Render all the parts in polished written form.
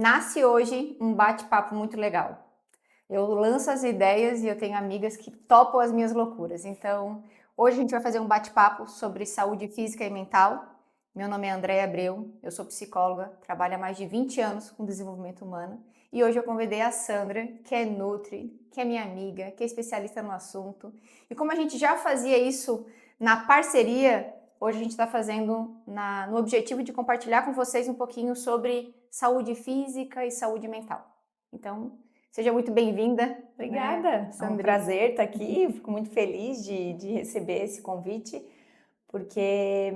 nasce hoje um bate-papo muito legal. Eu lanço as ideias e eu tenho amigas que topam as minhas loucuras. Então, hoje a gente vai fazer um bate-papo sobre saúde física e mental. Meu nome é Andréia Abreu, eu sou psicóloga, trabalho há mais de 20 anos com desenvolvimento humano. E hoje eu convidei a Sandra, que é Nutri, que é minha amiga, que é especialista no assunto. E como a gente já fazia isso na parceria, hoje a gente está fazendo no objetivo de compartilhar com vocês um pouquinho sobre saúde física e saúde mental. Então, seja muito bem-vinda. Obrigada, é um prazer estar aqui, fico muito feliz de receber esse convite, porque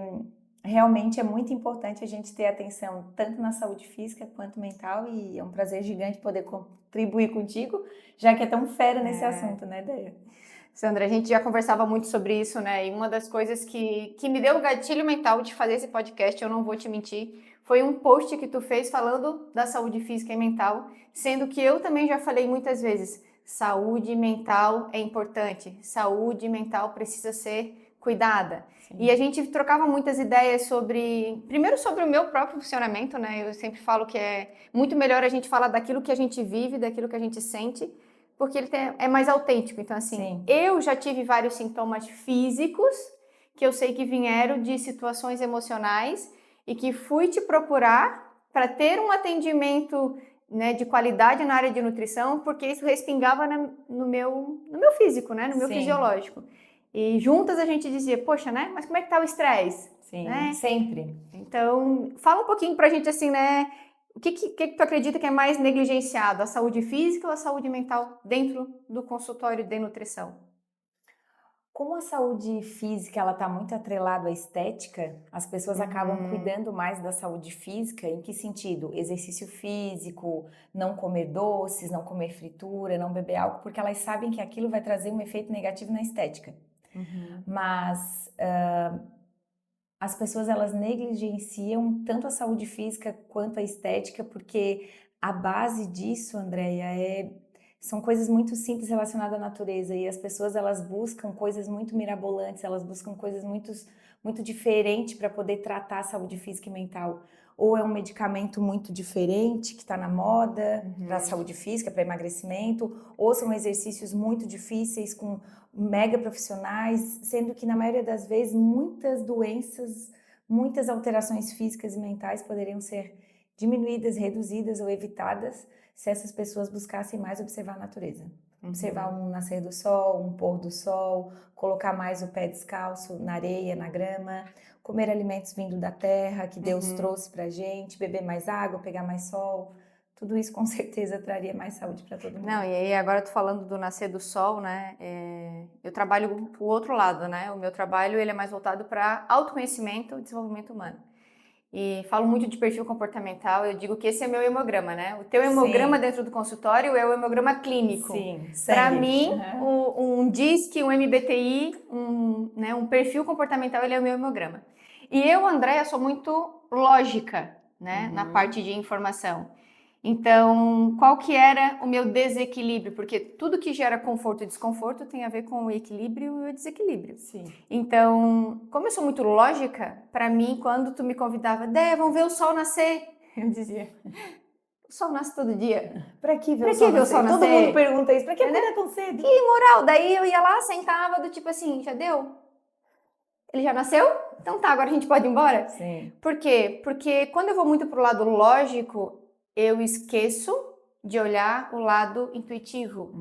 realmente é muito importante a gente ter atenção tanto na saúde física quanto mental e é um prazer gigante poder contribuir contigo, já que é tão fera nesse assunto, né, Deia? Sandra, a gente já conversava muito sobre isso, né? E uma das coisas que me deu o gatilho mental de fazer esse podcast, eu não vou te mentir, foi um post que tu fez falando da saúde física e mental, sendo que eu também já falei muitas vezes, saúde mental é importante, saúde mental precisa ser cuidada. Sim. E a gente trocava muitas ideias primeiro sobre o meu próprio funcionamento, né? Eu sempre falo que é muito melhor a gente falar daquilo que a gente vive, daquilo que a gente sente, porque ele é mais autêntico. Então, assim, sim, eu já tive vários sintomas físicos que eu sei que vieram de situações emocionais e que fui te procurar para ter um atendimento, né, de qualidade na área de nutrição, porque isso respingava no meu físico, né, no meu, sim, fisiológico. E juntas a gente dizia, poxa, né, mas como é que tá o estresse? Sim, né? Sempre. Então, fala um pouquinho pra gente, assim, né, o que tu acredita que é mais negligenciado, a saúde física ou a saúde mental dentro do consultório de nutrição? Como a saúde física ela está muito atrelada à estética, as pessoas acabam cuidando mais da saúde física. Em que sentido? Exercício físico, não comer doces, não comer fritura, não beber álcool, porque elas sabem que aquilo vai trazer um efeito negativo na estética. Mas as pessoas elas negligenciam tanto a saúde física quanto a estética, porque a base disso, Andréia, são coisas muito simples relacionadas à natureza, e as pessoas elas buscam coisas muito mirabolantes, elas buscam coisas muito diferentes para poder tratar a saúde física e mental. Ou é um medicamento muito diferente que está na moda para a saúde física, para emagrecimento, ou são exercícios muito difíceis com mega profissionais, sendo que na maioria das vezes muitas doenças, muitas alterações físicas e mentais poderiam ser diminuídas, reduzidas ou evitadas se essas pessoas buscassem mais observar a natureza. Observar um nascer do sol, um pôr do sol, colocar mais o pé descalço na areia, na grama, comer alimentos vindo da terra que Deus trouxe pra gente, beber mais água, pegar mais sol. Tudo isso com certeza traria mais saúde para todo mundo. Não, e aí agora tu falando do nascer do sol, né? Eu trabalho o outro lado, né? O meu trabalho ele é mais voltado para autoconhecimento e desenvolvimento humano. E falo muito de perfil comportamental, eu digo que esse é meu hemograma, né? O teu hemograma, sim, dentro do consultório é o hemograma clínico. Sim, para mim, um DISC, um MBTI, um perfil comportamental, ele é o meu hemograma. E eu, Andréia, sou muito lógica, né? Na parte de informação. Então, qual que era o meu desequilíbrio? Porque tudo que gera conforto e desconforto tem a ver com o equilíbrio e o desequilíbrio. Sim. Então, como eu sou muito lógica, para mim, quando tu me convidava, Dé, vamos ver o sol nascer, eu dizia, o sol nasce todo dia. Pra que ver o sol nascer? Todo mundo pergunta isso, pra que acordar tão cedo? Que moral! Daí eu ia lá, sentava, do tipo assim, já deu? Ele já nasceu? Então tá, agora a gente pode ir embora? Sim. Por quê? Porque quando eu vou muito pro lado lógico, eu esqueço de olhar o lado intuitivo.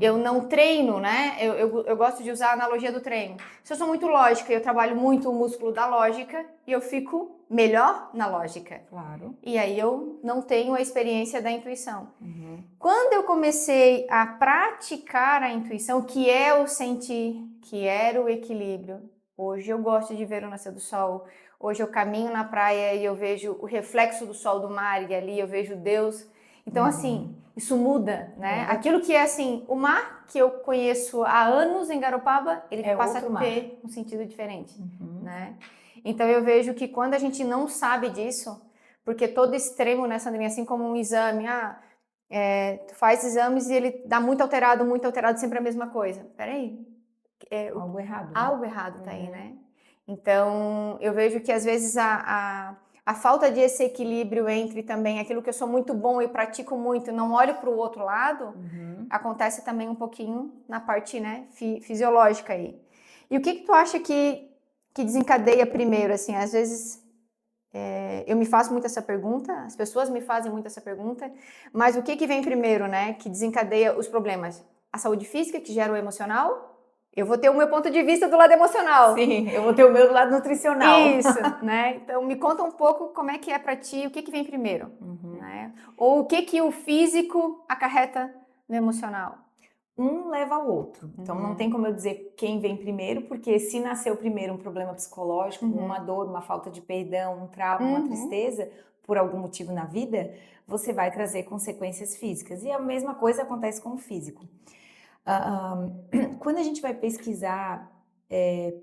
Eu não treino, né? Eu gosto de usar a analogia do treino. Se eu sou muito lógica, eu trabalho muito o músculo da lógica e eu fico melhor na lógica. Claro. E aí eu não tenho a experiência da intuição. Quando eu comecei a praticar a intuição, que é o sentir, que era o equilíbrio, hoje eu gosto de ver o nascer do sol. Hoje eu caminho na praia e eu vejo o reflexo do sol do mar e ali eu vejo Deus. Então, assim, isso muda, né? Aquilo que é, assim, o mar que eu conheço há anos em Garopaba, ele passa a ter um sentido diferente, né? Então, eu vejo que quando a gente não sabe disso, porque todo extremo nessa linha, assim como um exame, tu faz exames e ele dá muito alterado, sempre a mesma coisa. Peraí. Algo errado. Algo errado tá aí, né? Então, eu vejo que às vezes a falta de esse equilíbrio entre também aquilo que eu sou muito bom e pratico muito, não olho para o outro lado, acontece também um pouquinho na parte, né, fisiológica aí. E o que tu acha que desencadeia primeiro, assim, às vezes eu me faço muito essa pergunta, as pessoas me fazem muito essa pergunta, mas o que vem primeiro, né, que desencadeia os problemas? A saúde física, que gera o emocional? Eu vou ter o meu ponto de vista do lado emocional. Sim, eu vou ter o meu do lado nutricional. Isso, né? Então me conta um pouco como é que é para ti, o que vem primeiro, né? Ou o que o físico acarreta no emocional? Um leva ao outro. Então não tem como eu dizer quem vem primeiro, porque se nasceu primeiro um problema psicológico, uma dor, uma falta de perdão, um trauma, uma tristeza, por algum motivo na vida, você vai trazer consequências físicas. E a mesma coisa acontece com o físico. Quando a gente vai pesquisar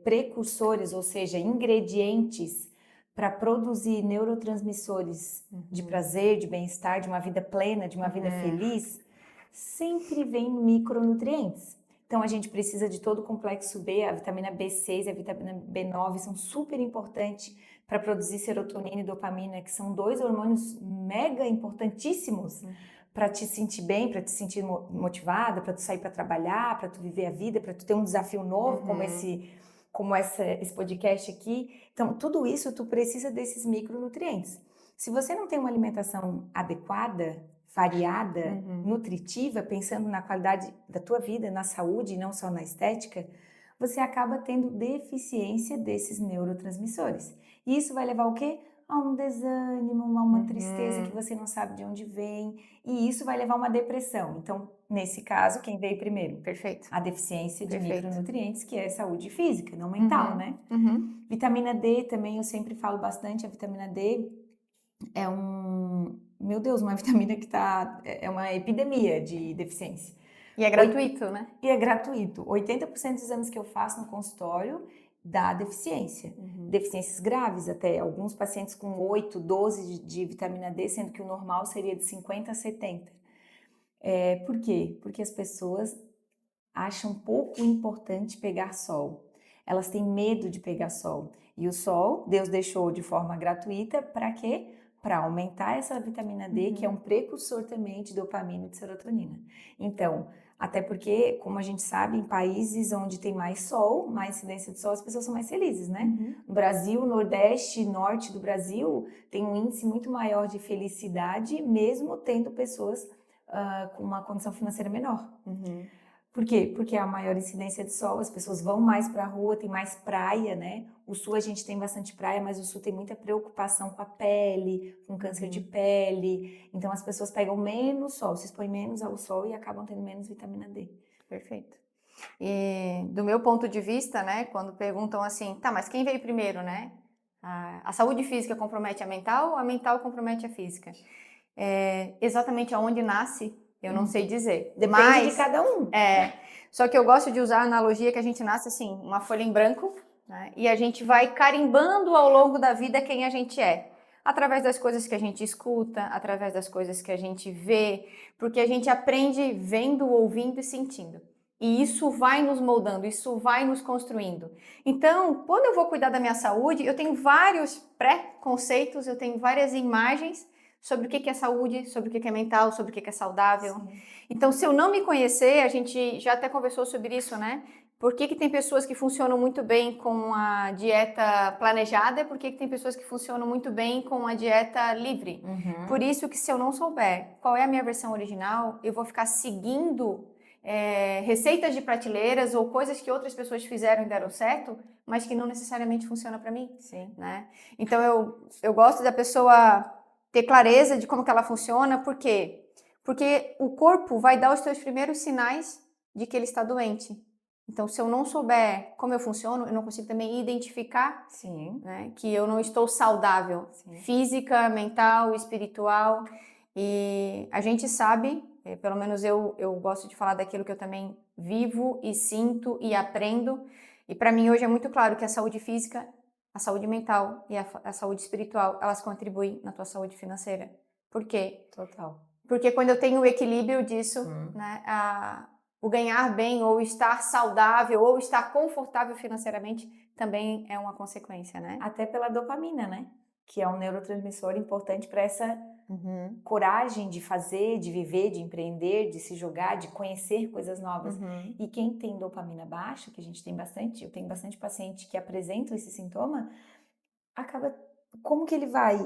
precursores, ou seja, ingredientes para produzir neurotransmissores de prazer, de bem-estar, de uma vida plena, de uma vida feliz, sempre vem micronutrientes. Então a gente precisa de todo o complexo B, a vitamina B6 e a vitamina B9 são super importantes para produzir serotonina e dopamina, que são 2 hormônios mega importantíssimos para te sentir bem, para te sentir motivada, para tu sair para trabalhar, para tu viver a vida, para tu ter um desafio novo, como esse podcast aqui. Então, tudo isso tu precisa desses micronutrientes. Se você não tem uma alimentação adequada, variada, nutritiva, pensando na qualidade da tua vida, na saúde e não só na estética, você acaba tendo deficiência desses neurotransmissores. E isso vai levar ao quê? A um desânimo, a uma tristeza que você não sabe de onde vem, e isso vai levar a uma depressão. Então, nesse caso, quem veio primeiro? Perfeito. A deficiência de micronutrientes, que é saúde física, não mental, né? Vitamina D também, eu sempre falo bastante, a vitamina D é meu Deus, uma vitamina que é uma epidemia de deficiência. E é gratuito, né? E é gratuito. 80% dos exames que eu faço no consultório dá deficiência. Deficiências graves até. Alguns pacientes com 8, 12 de vitamina D, sendo que o normal seria de 50 a 70. Por quê? Porque as pessoas acham pouco importante pegar sol. Elas têm medo de pegar sol. E o sol, Deus deixou de forma gratuita, para quê? Para aumentar essa vitamina D, que é um precursor também de dopamina e de serotonina. Então, até porque, como a gente sabe, em países onde tem mais sol, mais incidência de sol, as pessoas são mais felizes, né? No Brasil, Nordeste, Norte do Brasil, tem um índice muito maior de felicidade, mesmo tendo pessoas com uma condição financeira menor. Por quê? Porque há maior incidência de sol, as pessoas vão mais para a rua, tem mais praia, né? O sul a gente tem bastante praia, mas o sul tem muita preocupação com a pele, com câncer de pele. Então as pessoas pegam menos sol, se expõem menos ao sol e acabam tendo menos vitamina D. Perfeito. E do meu ponto de vista, né, quando perguntam assim, tá, mas quem veio primeiro, né? A saúde física compromete a mental compromete a física. Exatamente aonde nasce, eu não sei dizer. Depende de cada um. Só que eu gosto de usar a analogia que a gente nasce assim, uma folha em branco, né, e a gente vai carimbando ao longo da vida quem a gente é. Através das coisas que a gente escuta, através das coisas que a gente vê, porque a gente aprende vendo, ouvindo e sentindo. E isso vai nos moldando, isso vai nos construindo. Então, quando eu vou cuidar da minha saúde, eu tenho vários pré-conceitos, eu tenho várias imagens sobre o que é saúde, sobre o que é mental, sobre o que é saudável. Sim. Então, se eu não me conhecer, a gente já até conversou sobre isso, né? Por que tem pessoas que funcionam muito bem com a dieta planejada e por que tem pessoas que funcionam muito bem com a dieta livre? Por isso que se eu não souber qual é a minha versão original, eu vou ficar seguindo receitas de prateleiras ou coisas que outras pessoas fizeram e deram certo, mas que não necessariamente funciona para mim. Sim. Né? Então, eu gosto da pessoa ter clareza de como que ela funciona, por quê? Porque o corpo vai dar os seus primeiros sinais de que ele está doente. Então, se eu não souber como eu funciono, eu não consigo também identificar né, que eu não estou saudável, física, mental, espiritual. E a gente sabe, pelo menos eu gosto de falar daquilo que eu também vivo e sinto e aprendo. E para mim hoje é muito claro que a saúde física, a saúde mental e a saúde espiritual, elas contribuem na tua saúde financeira. Por quê? Total. Porque quando eu tenho o equilíbrio disso, né, o ganhar bem ou estar saudável ou estar confortável financeiramente também é uma consequência, né? Até pela dopamina, né? que é um neurotransmissor importante para essa Uhum. coragem de fazer, de viver, de empreender, de se jogar, de conhecer coisas novas. Uhum. E quem tem dopamina baixa, que a gente tem bastante, eu tenho bastante paciente que apresentam esse sintoma, acaba, como que ele vai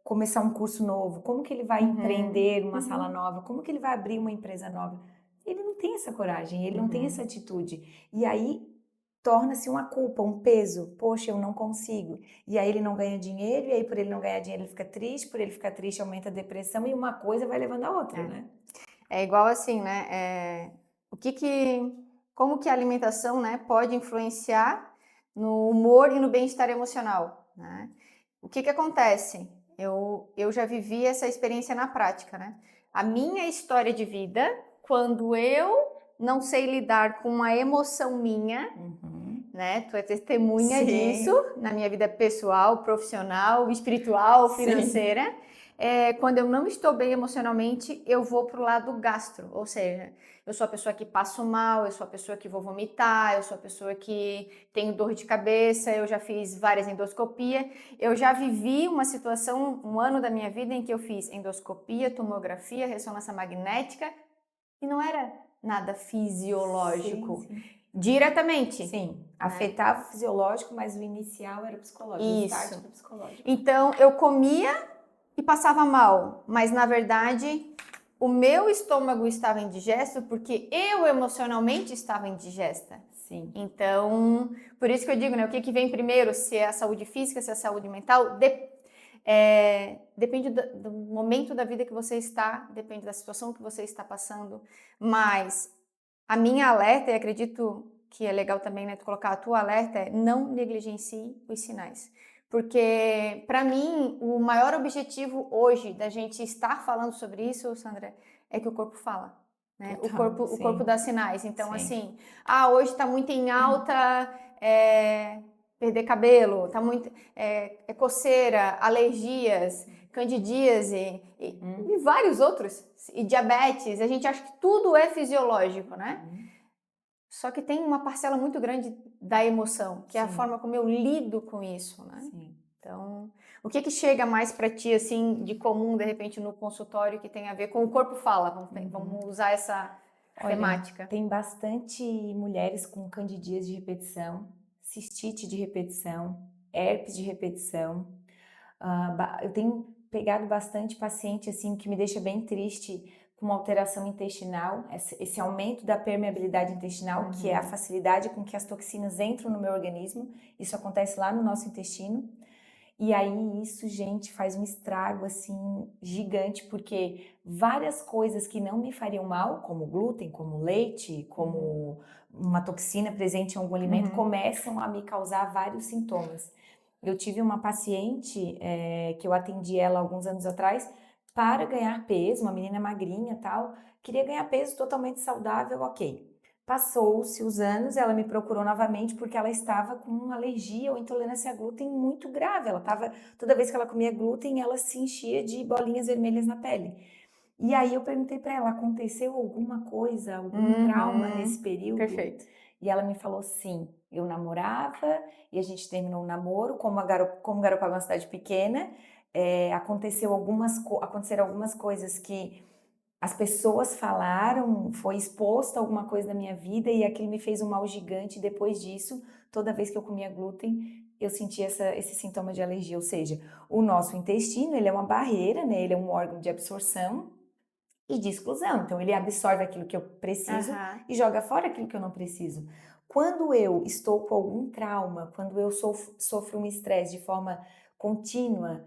começar um curso novo? Como que ele vai Uhum. empreender uma sala nova? Como que ele vai abrir uma empresa nova? Ele não tem essa coragem, ele não tem essa atitude. E aí torna-se uma culpa, um peso. Poxa, eu não consigo. E aí ele não ganha dinheiro, e aí por ele não ganhar dinheiro ele fica triste, por ele ficar triste aumenta a depressão, e uma coisa vai levando a outra, né? É igual assim, né? Como que a alimentação, né, pode influenciar no humor e no bem-estar emocional, né? O que acontece? Eu já vivi essa experiência na prática, né? A minha história de vida, quando eu não sei lidar com uma emoção minha, né? Tu é testemunha disso na minha vida pessoal, profissional, espiritual, financeira. Quando eu não estou bem emocionalmente, eu vou pro lado gastro, ou seja, eu sou a pessoa que passo mal, eu sou a pessoa que vou vomitar, eu sou a pessoa que tenho dor de cabeça, eu já fiz várias endoscopias, eu já vivi uma situação, um ano da minha vida em que eu fiz endoscopia, tomografia, ressonância magnética, e não era nada fisiológico. Sim. Diretamente. Sim, afetava o fisiológico, mas o inicial era o psicológico, o start era o psicológico. Então, eu comia e passava mal, mas na verdade o meu estômago estava indigesto porque eu emocionalmente estava indigesta. Sim. Então, por isso que eu digo, né, o que vem primeiro, se é a saúde física, se é a saúde mental, depende do momento da vida que você está, depende da situação que você está passando, mas a minha alerta, e acredito que é legal também, né, tu colocar a tua alerta, é não negligencie os sinais. Porque, para mim, o maior objetivo hoje da gente estar falando sobre isso, Sandra, é que o corpo fala. Né? O corpo dá sinais. Então, assim, hoje está muito em alta perder cabelo, tá muito coceira, alergias, candidíase e vários outros, e diabetes. A gente acha que tudo é fisiológico, né? Só que tem uma parcela muito grande da emoção, que é a forma como eu lido com isso, né? Sim. Então, o que chega mais para ti, assim, de comum, de repente, no consultório, que tem a ver com o corpo fala? Vamos usar essa temática. Tem bastante mulheres com candidíase de repetição, cistite de repetição, herpes de repetição. Eu tenho pegado bastante paciente, assim, que me deixa bem triste, com uma alteração intestinal, esse aumento da permeabilidade intestinal, que é a facilidade com que as toxinas entram no meu organismo. Isso acontece lá no nosso intestino. E aí isso, gente, faz um estrago, assim, gigante, porque várias coisas que não me fariam mal, como glúten, como leite, como uma toxina presente em algum alimento, começam a me causar vários sintomas. Eu tive uma paciente que eu atendi ela alguns anos atrás para ganhar peso, uma menina magrinha e tal, queria ganhar peso totalmente saudável, ok. Passou-se os anos, ela me procurou novamente porque ela estava com uma alergia ou intolerância a glúten muito grave. Ela estava, toda vez que ela comia glúten, ela se enchia de bolinhas vermelhas na pele. E aí eu perguntei para ela, aconteceu alguma coisa, algum trauma nesse período? Perfeito. E ela me falou, sim, eu namorava e a gente terminou o namoro, como Garopaba é uma cidade pequena, aconteceram algumas coisas que as pessoas falaram, foi exposta a alguma coisa da minha vida e aquilo me fez um mal gigante. Depois disso, toda vez que eu comia glúten, eu sentia esse sintoma de alergia. Ou seja, o nosso intestino, ele é uma barreira, né? Ele é um órgão de absorção e de exclusão. Então, ele absorve aquilo que eu preciso e joga fora aquilo que eu não preciso. Quando eu estou com algum trauma, quando eu sofro um estresse de forma contínua,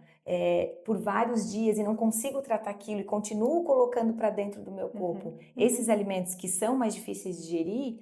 por vários dias e não consigo tratar aquilo e continuo colocando para dentro do meu corpo esses alimentos que são mais difíceis de digerir,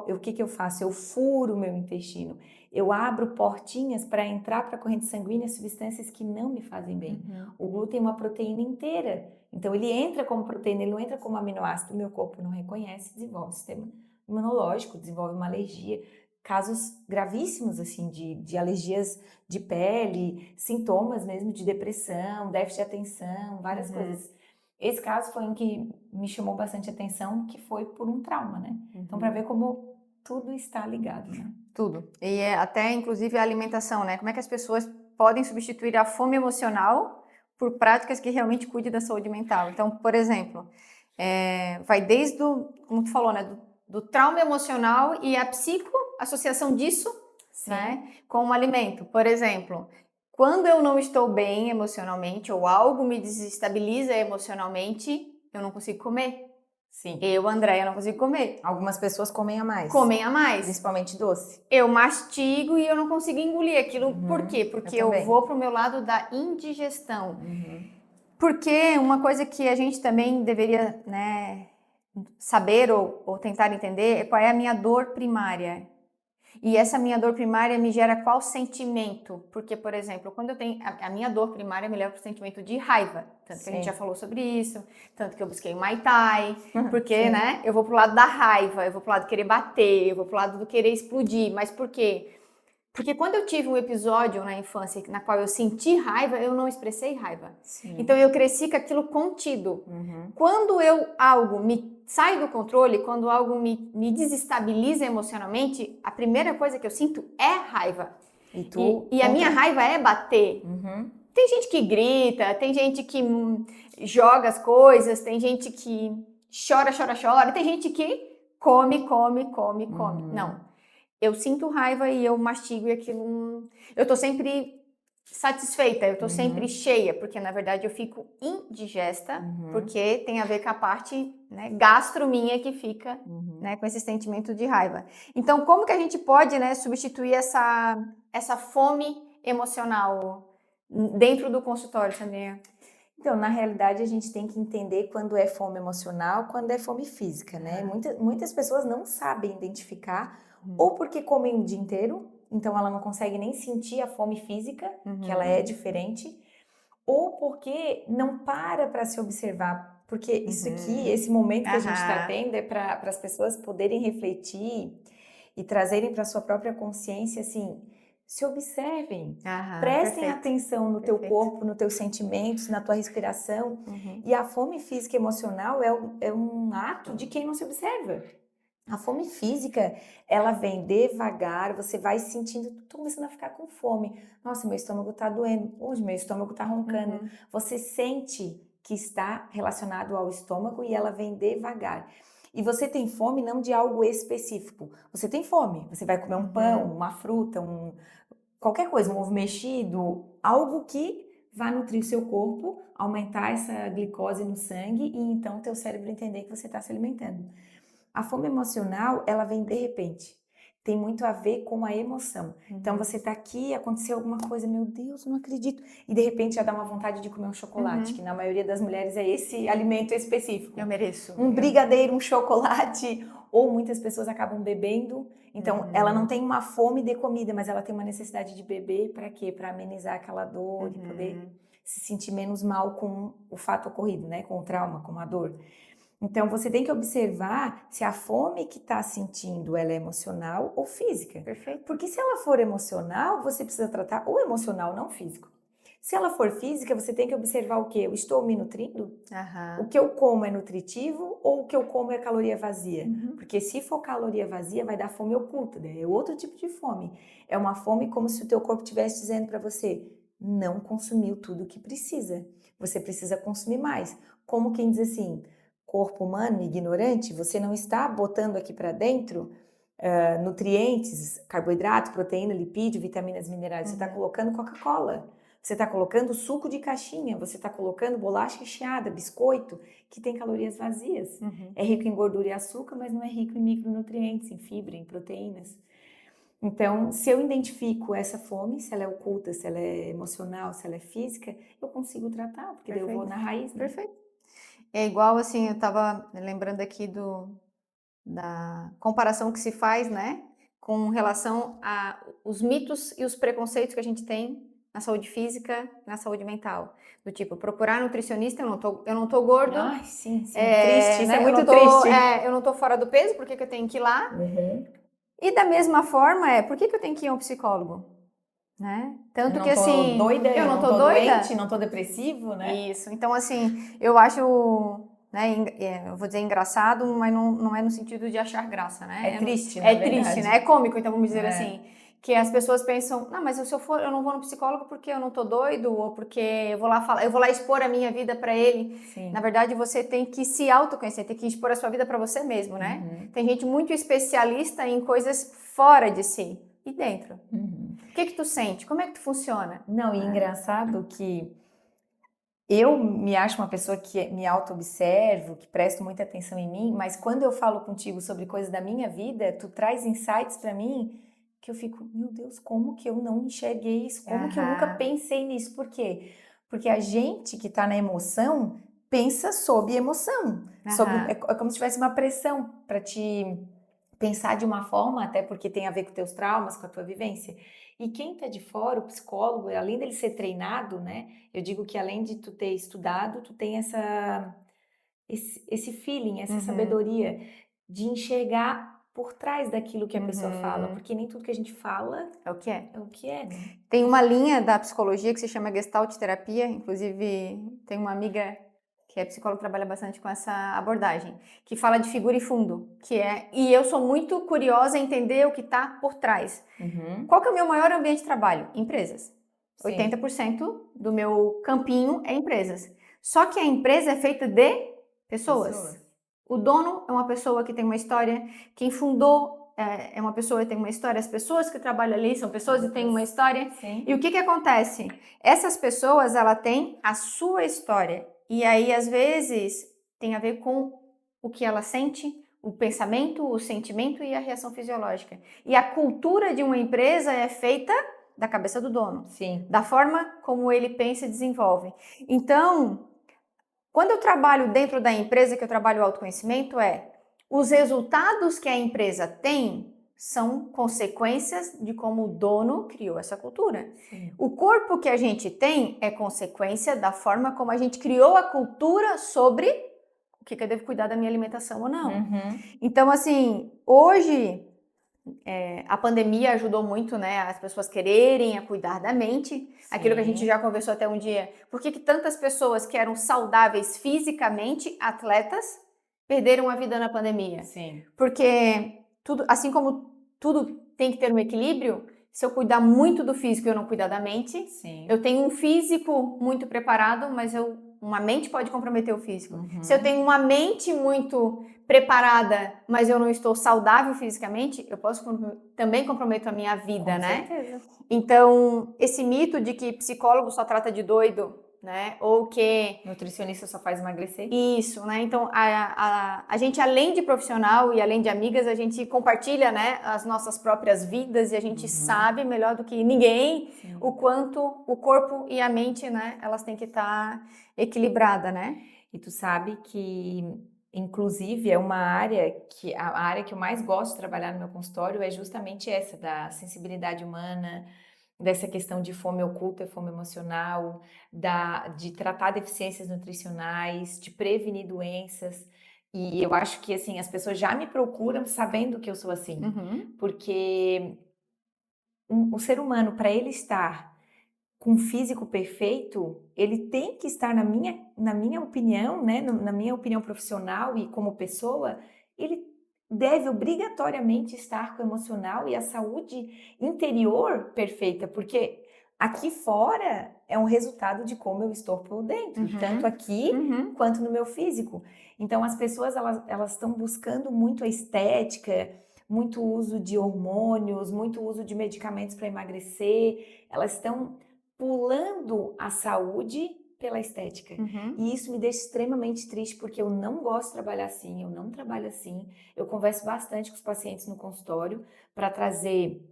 o que que eu faço? Eu furo o meu intestino, eu abro portinhas para entrar para a corrente sanguínea substâncias que não me fazem bem. O glúten é uma proteína inteira, então ele entra como proteína, ele não entra como aminoácido, o meu corpo não reconhece, desenvolve um sistema imunológico, desenvolve uma alergia, casos gravíssimos assim de alergias de pele, sintomas mesmo de depressão, déficit de atenção, várias coisas. Esse caso foi um que me chamou bastante atenção, que foi por um trauma, né? Então, para ver como tudo está ligado, né? Tudo. E até, inclusive, a alimentação, né? Como é que as pessoas podem substituir a fome emocional por práticas que realmente cuidem da saúde mental. Então, por exemplo, vai desde como tu falou, né, do trauma emocional e a associação disso, né, com o alimento. Por exemplo, quando eu não estou bem emocionalmente ou algo me desestabiliza emocionalmente, eu não consigo comer. Sim. Eu, Andréia, não consigo comer. Algumas pessoas comem a mais. Comem a mais. Principalmente doce. Eu mastigo e eu não consigo engolir aquilo. Por quê? Porque eu vou pro meu lado da indigestão. Porque uma coisa que a gente também deveria, né, saber ou tentar entender é qual é a minha dor primária. E essa minha dor primária me gera qual sentimento? Porque, por exemplo, quando eu tenho... A minha dor primária me leva para o sentimento de raiva. Tanto que a gente já falou sobre isso. Tanto que eu busquei o Muay Thai. Porque, né? Eu vou pro lado da raiva. Eu vou pro lado do querer bater. Eu vou pro lado do querer explodir. Mas por quê? Porque quando eu tive um episódio na infância na qual eu senti raiva, eu não expressei raiva. Sim. Então eu cresci com aquilo contido. Quando algo me sai do controle, quando algo me desestabiliza emocionalmente, a primeira coisa que eu sinto é raiva. E a minha raiva é bater. Tem gente que grita, tem gente que joga as coisas, tem gente que chora, tem gente que come. Não. Eu sinto raiva e eu mastigo e aquilo... Eu tô sempre satisfeita, eu tô sempre cheia, porque na verdade eu fico indigesta, porque tem a ver com a parte, né, gastro minha que fica, né, com esse sentimento de raiva. Então, como que a gente pode, né, substituir essa fome emocional dentro do consultório, Sandrinha? Então, na realidade, a gente tem que entender quando é fome emocional, quando é fome física, né? Muitas pessoas não sabem identificar, ou porque comem o dia inteiro, então ela não consegue nem sentir a fome física, que ela é diferente, ou porque não para se observar. Porque isso aqui, esse momento que a gente está tendo é para as pessoas poderem refletir e trazerem para a sua própria consciência, assim, se observem, prestem atenção no teu corpo, nos teus sentimentos, na tua respiração. E a fome física e emocional é um ato de quem não se observa. A fome física, ela vem devagar, você vai sentindo, tô começando a ficar com fome. Nossa, meu estômago tá doendo, hoje meu estômago tá roncando. Você sente que está relacionado ao estômago e ela vem devagar. E você tem fome não de algo específico. Você tem fome, você vai comer um pão, uma fruta, qualquer coisa, um ovo mexido, algo que vai nutrir o seu corpo, aumentar essa glicose no sangue e então teu cérebro entender que você está se alimentando. A fome emocional, ela vem de repente. Tem muito a ver com a emoção. Então você tá aqui, aconteceu alguma coisa, meu Deus, não acredito. E de repente já dá uma vontade de comer um chocolate, que na maioria das mulheres é esse alimento específico. Eu mereço. Um brigadeiro, um chocolate, ou muitas pessoas acabam bebendo. Então ela não tem uma fome de comida, mas ela tem uma necessidade de beber para quê? Para amenizar aquela dor e poder se sentir menos mal com o fato ocorrido, né? Com o trauma, com a dor. Então, você tem que observar se a fome que está sentindo ela é emocional ou física. Perfeito. Porque se ela for emocional, você precisa tratar o emocional, não físico. Se ela for física, você tem que observar o quê? Eu estou me nutrindo? O que eu como é nutritivo ou o que eu como é caloria vazia? Porque se for caloria vazia, vai dar fome oculta, né? É outro tipo de fome. É uma fome como se o teu corpo estivesse dizendo para você, não consumiu tudo o que precisa. Você precisa consumir mais. Como quem diz assim... corpo humano ignorante, você não está botando aqui para dentro nutrientes, carboidrato, proteína, lipídio, vitaminas, minerais. Você está colocando Coca-Cola, você está colocando suco de caixinha, você está colocando bolacha recheada, biscoito, que tem calorias vazias. É rico em gordura e açúcar, mas não é rico em micronutrientes, em fibra, em proteínas. Então, se eu identifico essa fome, se ela é oculta, se ela é emocional, se ela é física, eu consigo tratar, porque daí eu vou na raiz. Né? Perfeito. É igual, assim, eu estava lembrando aqui da comparação que se faz, né, com relação a os mitos e os preconceitos que a gente tem na saúde física, na saúde mental. Do tipo, procurar nutricionista, eu não tô gordo. Ai, sim, triste, isso né, é muito triste. Eu não tô fora do peso, por que eu tenho que ir lá? E da mesma forma, por que eu tenho que ir a um psicólogo? Né? Tanto que assim, eu não tô doente, não tô depressivo, né? Isso. Então assim, eu acho, né, eu vou dizer engraçado, mas não é no sentido de achar graça, né? É triste, É triste, né? É cômico, então vamos dizer assim, Que as pessoas pensam, não, mas se eu for, eu não vou no psicólogo porque eu não tô doido, ou porque eu vou lá falar, eu vou lá expor a minha vida para ele. Sim. Na verdade, você tem que se autoconhecer, tem que expor a sua vida para você mesmo, né? Tem gente muito especialista em coisas fora de si e dentro. O que tu sente? Como é que tu funciona? Não, e engraçado que eu me acho uma pessoa que me auto-observo, que presto muita atenção em mim, mas quando eu falo contigo sobre coisas da minha vida, tu traz insights para mim que eu fico, meu Deus, como que eu não enxerguei isso? Como que eu nunca pensei nisso? Por quê? Porque a gente que tá na emoção pensa sob emoção. É como se tivesse uma pressão para te pensar de uma forma, até porque tem a ver com teus traumas, com a tua vivência. E quem tá de fora, o psicólogo, além dele ser treinado, né? Eu digo que além de tu ter estudado, tu tem esse feeling, essa sabedoria de enxergar por trás daquilo que a pessoa fala, porque nem tudo que a gente fala é o que é. é o que é, né? Tem uma linha da psicologia que se chama Gestalt terapia, inclusive tem uma amiga que é psicóloga que trabalha bastante com essa abordagem, que fala de figura e fundo, e eu sou muito curiosa em entender o que está por trás. Qual que é o meu maior ambiente de trabalho? Empresas. Sim. 80% do meu campinho é empresas. Só que a empresa é feita de pessoas. O dono é uma pessoa que tem uma história, quem fundou é uma pessoa que tem uma história, as pessoas que trabalham ali são pessoas que têm uma história. Sim. E o que acontece? Essas pessoas, ela têm a sua história. E aí, às vezes, tem a ver com o que ela sente, o pensamento, o sentimento e a reação fisiológica. E a cultura de uma empresa é feita da cabeça do dono. Sim. Da forma como ele pensa e desenvolve. Então, quando eu trabalho dentro da empresa, que eu trabalho o autoconhecimento, os resultados que a empresa tem são consequências de como o dono criou essa cultura. Sim. O corpo que a gente tem é consequência da forma como a gente criou a cultura sobre o que eu devo cuidar da minha alimentação ou não. Então, assim, hoje a pandemia ajudou muito, né, as pessoas quererem a cuidar da mente. Sim. Aquilo que a gente já conversou até um dia. Por que tantas pessoas que eram saudáveis fisicamente, atletas, perderam a vida na pandemia? Sim. Porque tudo, assim como tudo tem que ter um equilíbrio, se eu cuidar muito do físico e eu não cuidar da mente, sim, eu tenho um físico muito preparado, mas uma mente pode comprometer o físico. Se eu tenho uma mente muito preparada, mas eu não estou saudável fisicamente, eu posso também comprometer a minha vida, né? Com certeza. Então, esse mito de que psicólogo só trata de doido, né? Ou que nutricionista só faz emagrecer. Isso, né? Então, a gente, além de profissional e além de amigas, a gente compartilha, né, as nossas próprias vidas e a gente sabe melhor do que ninguém, sim, o quanto o corpo e a mente, né, elas têm que estar equilibradas, né? E tu sabe que, inclusive, é uma área que a área que eu mais gosto de trabalhar no meu consultório é justamente essa da sensibilidade humana, dessa questão de fome oculta, fome emocional, de tratar deficiências nutricionais, de prevenir doenças. E eu acho que, assim, as pessoas já me procuram sabendo que eu sou assim. Porque o ser humano, para ele estar com um físico perfeito, ele tem que estar, na minha opinião, né, na minha opinião profissional e como pessoa, ele deve obrigatoriamente estar com o emocional e a saúde interior perfeita, porque aqui fora é um resultado de como eu estou por dentro, tanto aqui quanto no meu físico. Então as pessoas elas estão buscando muito a estética, muito uso de hormônios, muito uso de medicamentos para emagrecer, elas estão pulando a saúde pela estética. E isso me deixa extremamente triste, porque eu não gosto de trabalhar assim, eu não trabalho assim. Eu converso bastante com os pacientes no consultório para trazer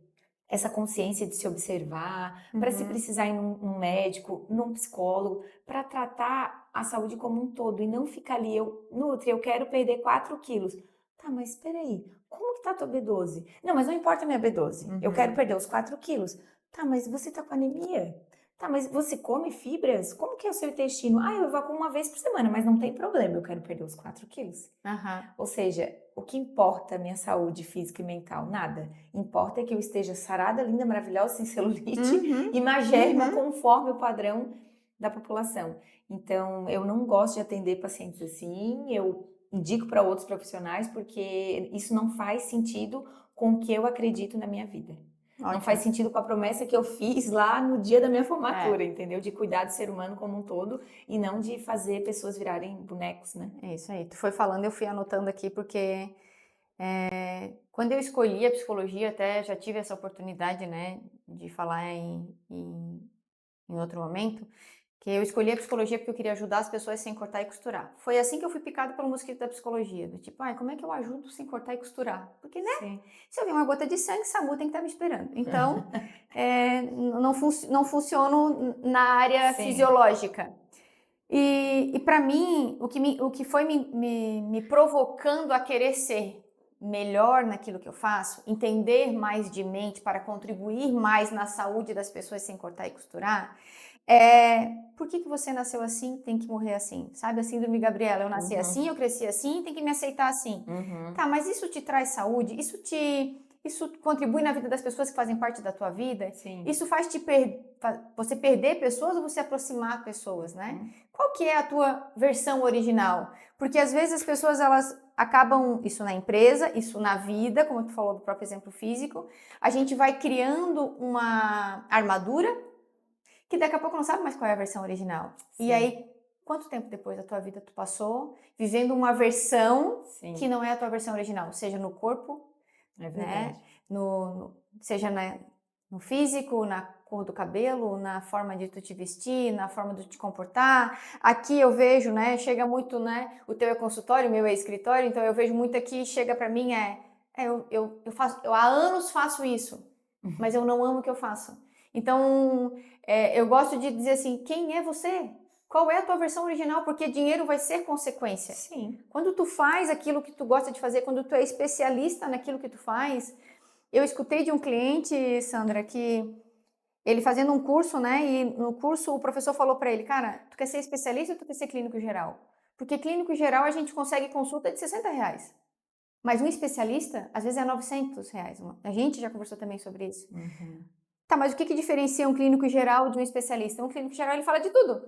essa consciência de se observar, para se precisar ir num médico, num psicólogo, para tratar a saúde como um todo e não ficar ali, Nutri, eu quero perder 4 quilos. Tá, mas espera aí, como que tá a tua B12? Não, mas não importa a minha B12, eu quero perder os 4 quilos. Tá, mas você tá com anemia? Tá, mas você come fibras? Como que é o seu intestino? Ah, eu evacuo uma vez por semana, mas não tem problema, eu quero perder os 4 quilos. Ou seja, o que importa a minha saúde física e mental? Nada. Importa que eu esteja sarada, linda, maravilhosa, sem celulite e magérrima conforme o padrão da população. Então, eu não gosto de atender pacientes assim, eu indico para outros profissionais porque isso não faz sentido com o que eu acredito na minha vida. Não faz sentido com a promessa que eu fiz lá no dia da minha formatura, entendeu? De cuidar do ser humano como um todo e não de fazer pessoas virarem bonecos, né? É isso aí. Tu foi falando, eu fui anotando aqui, porque quando eu escolhi a psicologia, até já tive essa oportunidade, né, de falar em outro momento, que eu escolhi a psicologia porque eu queria ajudar as pessoas sem cortar e costurar. Foi assim que eu fui picada pelo mosquito da psicologia, do tipo, como é que eu ajudo sem cortar e costurar? Porque, né, Sim. se eu ver uma gota de sangue, SAMU tem que estar me esperando. Então, não funciono na área fisiológica. E para mim, o que foi me provocando a querer ser melhor naquilo que eu faço, entender mais de mente para contribuir mais na saúde das pessoas sem cortar e costurar, por que você nasceu assim, tem que morrer assim? Sabe a síndrome Gabriela, eu nasci assim, eu cresci assim, tem que me aceitar assim. Tá, mas isso te traz saúde? Isso contribui na vida das pessoas que fazem parte da tua vida? Sim. Isso faz você perder pessoas ou você aproximar pessoas, né? Qual que é a tua versão original? Porque às vezes as pessoas, elas acabam, isso na empresa, isso na vida, como tu falou do próprio exemplo físico, a gente vai criando uma armadura que daqui a pouco não sabe mais qual é a versão original. Sim. E aí, quanto tempo depois da tua vida tu passou vivendo uma versão que não é a tua versão original? Seja no corpo, né? Seja no físico, na cor do cabelo, na forma de tu te vestir, na forma de tu te comportar. Aqui eu vejo, né? Chega muito, né? O teu é consultório, o meu é escritório, então eu vejo muito aqui, chega pra mim, eu há anos faço isso, mas eu não amo o que eu faço. Então, eu gosto de dizer assim, quem é você? Qual é a tua versão original? Porque dinheiro vai ser consequência. Sim. Quando tu faz aquilo que tu gosta de fazer, quando tu é especialista naquilo que tu faz. Eu escutei de um cliente, Sandra, que ele fazendo um curso, né? E no curso o professor falou para ele, cara, tu quer ser especialista ou tu quer ser clínico geral? Porque clínico geral a gente consegue consulta de R$60. Mas um especialista, às vezes é R$900. A gente já conversou também sobre isso. Tá, mas o que diferencia um clínico geral de um especialista? Um clínico geral, ele fala de tudo.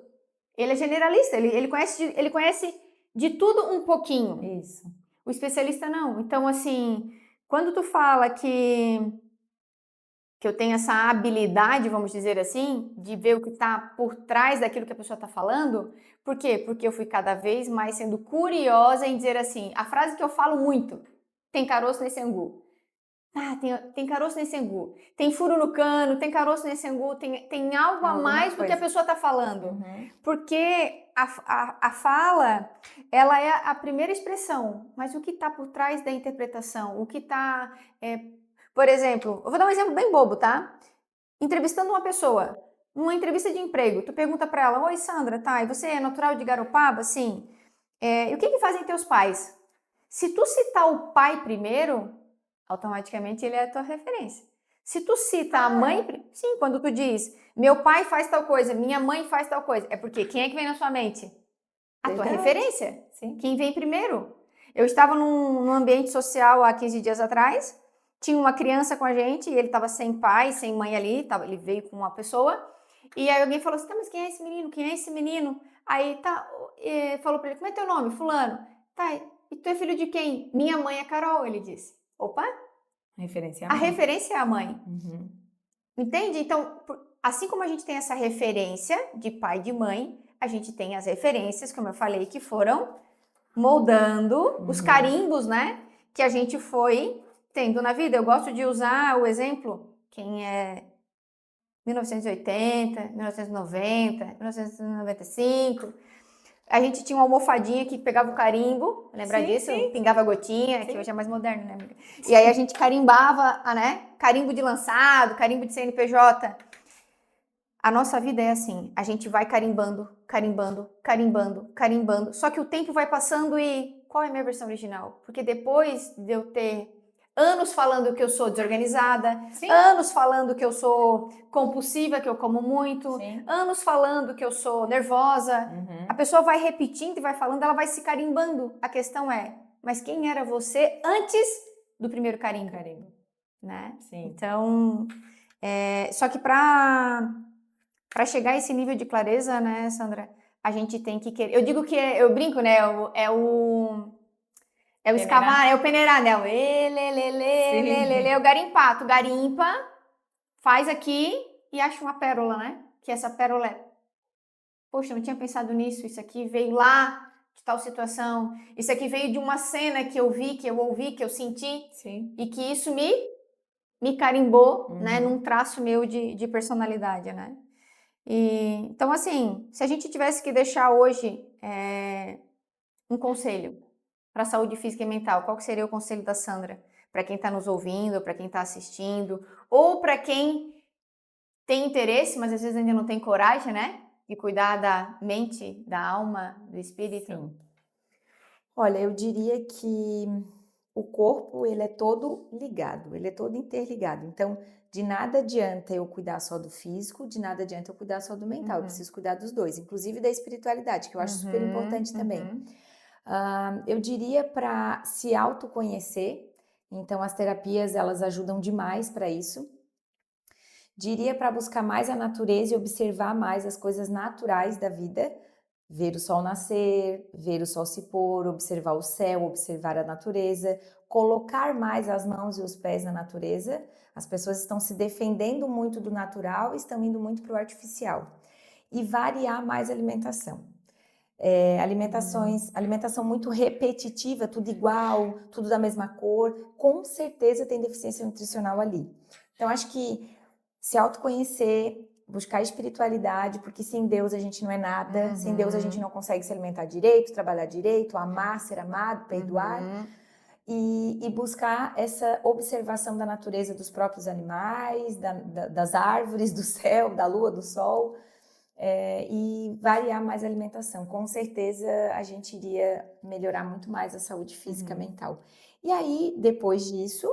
Ele é generalista, ele conhece de tudo um pouquinho. Isso. O especialista não. Então, assim, quando tu fala que eu tenho essa habilidade, vamos dizer assim, de ver o que está por trás daquilo que a pessoa está falando, por quê? Porque eu fui cada vez mais sendo curiosa em dizer assim, a frase que eu falo muito, tem caroço nesse angu. Tem caroço nesse angu. Tem furo no cano, tem caroço nesse angu, tem algo a mais do que a pessoa está falando. Porque a fala, ela é a primeira expressão, mas o que está por trás da interpretação, o que está... por exemplo, eu vou dar um exemplo bem bobo, tá? Entrevistando uma pessoa, numa entrevista de emprego, tu pergunta para ela, oi Sandra, tá, e você é natural de Garopaba? Sim. E o que fazem teus pais? Se tu citar o pai primeiro, automaticamente ele é a tua referência. Se tu cita a mãe, sim, quando tu diz, meu pai faz tal coisa, minha mãe faz tal coisa, é porque quem é que vem na sua mente? A tua referência. Sim. Quem vem primeiro. Eu estava num ambiente social há 15 dias atrás, tinha uma criança com a gente, e ele estava sem pai, sem mãe ali, ele veio com uma pessoa, e aí alguém falou assim, tá, mas quem é esse menino? Quem é esse menino? Aí falou para ele, como é teu nome? Fulano. Tá, e tu é filho de quem? Minha mãe é Carol, ele disse. Opa! A referência é a mãe. Entende? Então, assim como a gente tem essa referência de pai e de mãe, a gente tem as referências, como eu falei, que foram moldando os carimbos, né? Que a gente foi tendo na vida. Eu gosto de usar o exemplo, quem é 1980, 1990, 1995... A gente tinha uma almofadinha que pegava o carimbo, lembra disso? Pingava a gotinha, que hoje é mais moderno, né, amiga? E aí a gente carimbava, né? Carimbo de lançado, carimbo de CNPJ. A nossa vida é assim, a gente vai carimbando, carimbando, carimbando, carimbando. Só que o tempo vai passando e qual é a minha versão original? Porque depois de eu ter anos falando que eu sou desorganizada, anos falando que eu sou compulsiva, que eu como muito, anos falando que eu sou nervosa. A pessoa vai repetindo e vai falando, ela vai se carimbando. A questão é, mas quem era você antes do primeiro carimbo? Né? Então, só que para chegar a esse nível de clareza, né, Sandra, a gente tem que querer. Eu digo que eu brinco, né? É o escavar, é o peneirar, né? É o garimpar. Tu garimpa faz aqui e acha uma pérola, né? Que essa pérola é, poxa, eu não tinha pensado nisso, isso aqui veio lá de tal situação, isso aqui veio de uma cena que eu vi, que eu ouvi, que eu senti, Sim. e que isso me carimbou, né, Uhum. num traço meu de personalidade, né? Então, assim, se a gente tivesse que deixar hoje um conselho para a saúde física e mental, qual que seria o conselho da Sandra? Para quem está nos ouvindo, para quem está assistindo, ou para quem tem interesse, mas às vezes ainda não tem coragem, né? De cuidar da mente, da alma, do espírito. Sim. Olha, eu diria que o corpo, ele é todo ligado, ele é todo interligado. Então, de nada adianta eu cuidar só do físico, de nada adianta eu cuidar só do mental. Eu preciso cuidar dos dois, inclusive da espiritualidade, que eu acho super importante também. Eu diria para se autoconhecer. Então, as terapias, elas ajudam demais para isso. Diria para buscar mais a natureza e observar mais as coisas naturais da vida. Ver o sol nascer, ver o sol se pôr, observar o céu, observar a natureza, colocar mais as mãos e os pés na natureza. As pessoas estão se defendendo muito do natural e estão indo muito para o artificial. E variar mais a alimentação. Alimentação muito repetitiva, tudo igual, tudo da mesma cor, com certeza tem deficiência nutricional ali. Então, acho que se autoconhecer, buscar espiritualidade, porque sem Deus a gente não é nada, sem Deus a gente não consegue se alimentar direito, trabalhar direito, amar, ser amado, perdoar, e buscar essa observação da natureza dos próprios animais, das árvores, do céu, da lua, do sol, e variar mais a alimentação. Com certeza a gente iria melhorar muito mais a saúde física e mental. E aí, depois disso,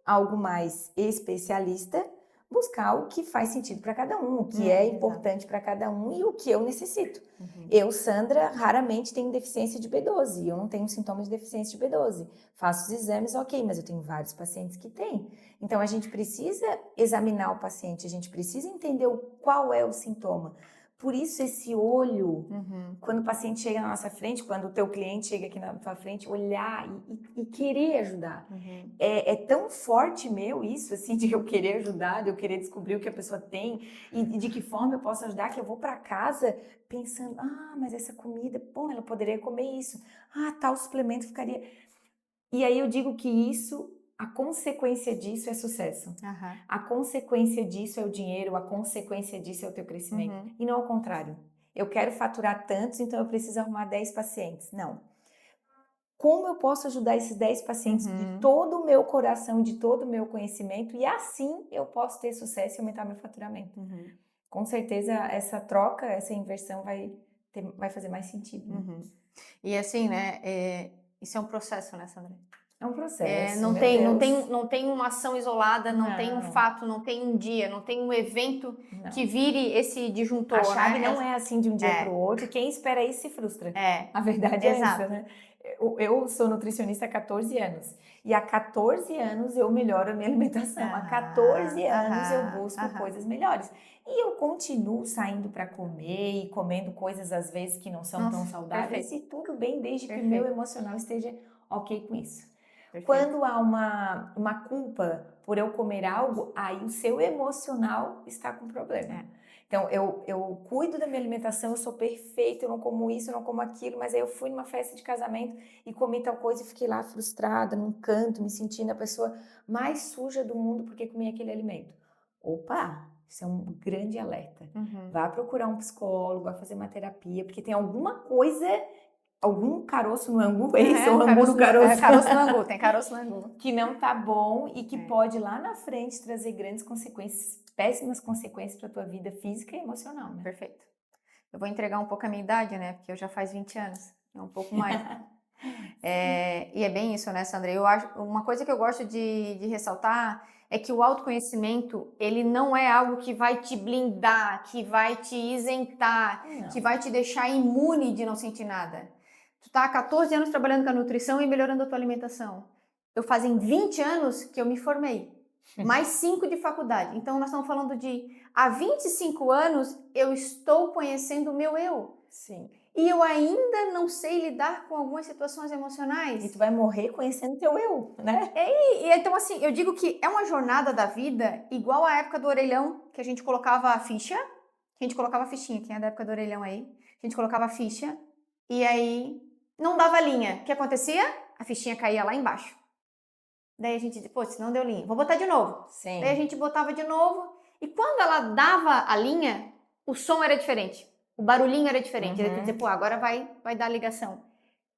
algo mais especialista, buscar o que faz sentido para cada um, o que é importante para cada um e o que eu necessito. Eu, Sandra, raramente tenho deficiência de B12, eu não tenho sintomas de deficiência de B12. Faço os exames, ok, mas eu tenho vários pacientes que têm. Então, a gente precisa examinar o paciente, a gente precisa entender qual é o sintoma. Por isso, esse olho, quando o paciente chega na nossa frente, quando o teu cliente chega aqui na tua frente, olhar e querer ajudar. É tão forte meu isso, assim, de eu querer ajudar, de eu querer descobrir o que a pessoa tem e de que forma eu posso ajudar, que eu vou para casa pensando, mas essa comida, pô, ela poderia comer isso. Tal suplemento ficaria... E aí eu digo que isso, a consequência disso é sucesso. A consequência disso é o dinheiro, a consequência disso é o teu crescimento. E não ao contrário. Eu quero faturar tantos, então eu preciso arrumar 10 pacientes. Não. Como eu posso ajudar esses 10 pacientes de todo o meu coração, de todo o meu conhecimento, e assim eu posso ter sucesso e aumentar meu faturamento. Com certeza essa troca, essa inversão vai fazer mais sentido. Né? E assim, né, isso é um processo, né, Sandra? É um processo, não tem uma ação isolada, não tem um Não. fato, não tem um dia, não tem um evento Não. que vire esse disjuntor, A chave né? não é assim de um dia para o outro, quem espera isso se frustra. A verdade Exato. é essa, né? Eu sou nutricionista há 14 anos e há 14 anos eu melhoro a minha alimentação, há 14 anos eu busco coisas melhores. E eu continuo saindo para comer e comendo coisas às vezes que não são tão saudáveis e tudo bem desde que o meu emocional esteja ok com isso. Quando há uma culpa por eu comer algo, aí o seu emocional está com problema. Então, eu cuido da minha alimentação, eu sou perfeita, eu não como isso, eu não como aquilo, mas aí eu fui numa festa de casamento e comi tal coisa e fiquei lá frustrada, num canto, me sentindo a pessoa mais suja do mundo porque comi aquele alimento. Opa, isso é um grande alerta. Vá procurar um psicólogo, vá fazer uma terapia, porque tem alguma coisa... Algum caroço no angu, é isso? Ou angu no caroço? Caroço no angu, tem caroço no angu. Que não tá bom e que pode lá na frente trazer grandes consequências, péssimas consequências para tua vida física e emocional, né? Perfeito. Eu vou entregar um pouco a minha idade, né? Porque eu já faz 20 anos, é um pouco mais. E é bem isso, né, Sandra? Eu acho, uma coisa que eu gosto de ressaltar é que o autoconhecimento, ele não é algo que vai te blindar, que vai te isentar, que vai te deixar imune de não sentir nada. Tu tá há 14 anos trabalhando com a nutrição e melhorando a tua alimentação. Eu fazem 20 anos que eu me formei. mais 5 de faculdade. Então, nós estamos falando de há 25 anos eu estou conhecendo o meu eu. Sim. E eu ainda não sei lidar com algumas situações emocionais. E tu vai morrer conhecendo teu eu, né? E então, assim, eu digo que é uma jornada da vida igual à época do orelhão, que a gente colocava a ficha. A gente colocava a fichinha, quem é da época do orelhão aí? A gente colocava a ficha e aí não dava linha. O que acontecia? A fichinha caía lá embaixo. Daí a gente, pô, se não deu linha, vou botar de novo. Sim. Daí a gente botava de novo e quando ela dava a linha, o som era diferente. O barulhinho era diferente. Daí tu dizia, pô, agora vai dar a ligação.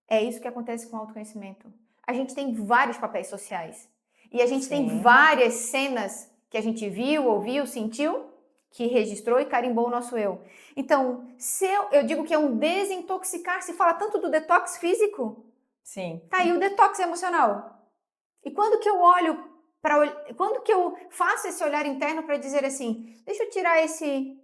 É isso que acontece com o autoconhecimento. A gente tem vários papéis sociais. E a gente tem várias cenas que a gente viu, ouviu, sentiu, que registrou e carimbou o nosso eu. Então, se eu digo que é um desintoxicar, se fala tanto do detox físico, Sim. tá aí o detox emocional. E quando que eu olho quando que eu faço esse olhar interno para dizer assim, deixa eu tirar esse